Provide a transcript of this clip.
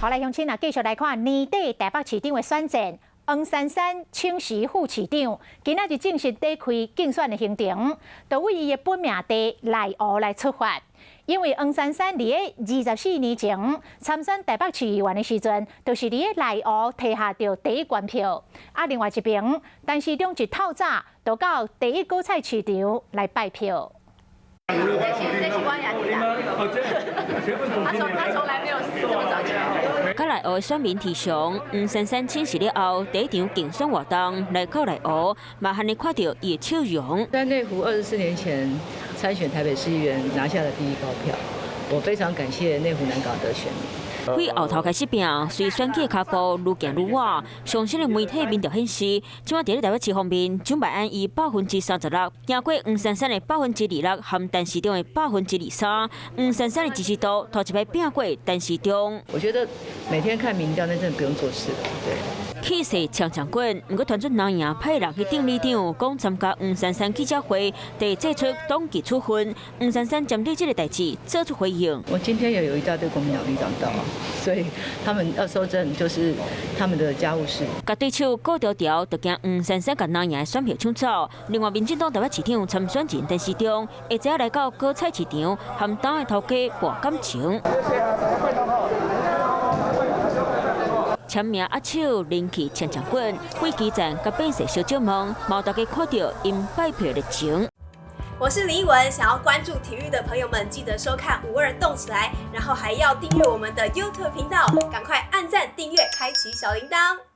好，来乡亲啊，继续来看年底台北市长的选战。黄珊珊请辞副市长，今仔日正式展开竞选的行程，就为伊的本命地赖湖来出发。因为黄珊珊伫24年前参选台北市议员的时阵，就是伫赖湖摕下着第一关票。啊，另外一边，陈市长一透早就到第一果菜市场来拜票。这是我雅婷他从来没有这么早起来。甲赖湖的选民提倡，黄珊珊请辞了后，第一场竞选活动来到赖湖，嘛还能看到伊的笑容。在内湖24年前参选台北市议员，拿下了第一高票，我非常感谢内湖南港的选民。为后头开始拼，随选举脚步愈行愈远。上新的媒体民调显示，今晚伫咧台北市方面，蒋万安以36%赢过黄珊珊的26%和陈市长的23%。黄珊珊的支持度头一摆拼过陈市长。我觉得每天看民调，那真的不用做事了，对。气势强强滚，不过团准南营派人去顶里长，讲参加黄珊珊记者会，得祭出党纪处分。黄珊珊针对这个代志做出回应。我今天也有一大堆国民党里长到，所以他们要收证就是他们的家务事。甲对手高调调，就惊黄珊珊甲南营的选票抢走。另外，民进党台北市长参选前陈市长，下早来到果菜市场，和党的头家博感情。签名握手，人气强强滚，为基层甲百姓小招梦，毛大家看到因拜票的情。我是李文，想要关注体育的朋友们，记得收看52动起来，然后还要订阅我们的 YouTube 频道，赶快按赞、订阅、开启小铃铛。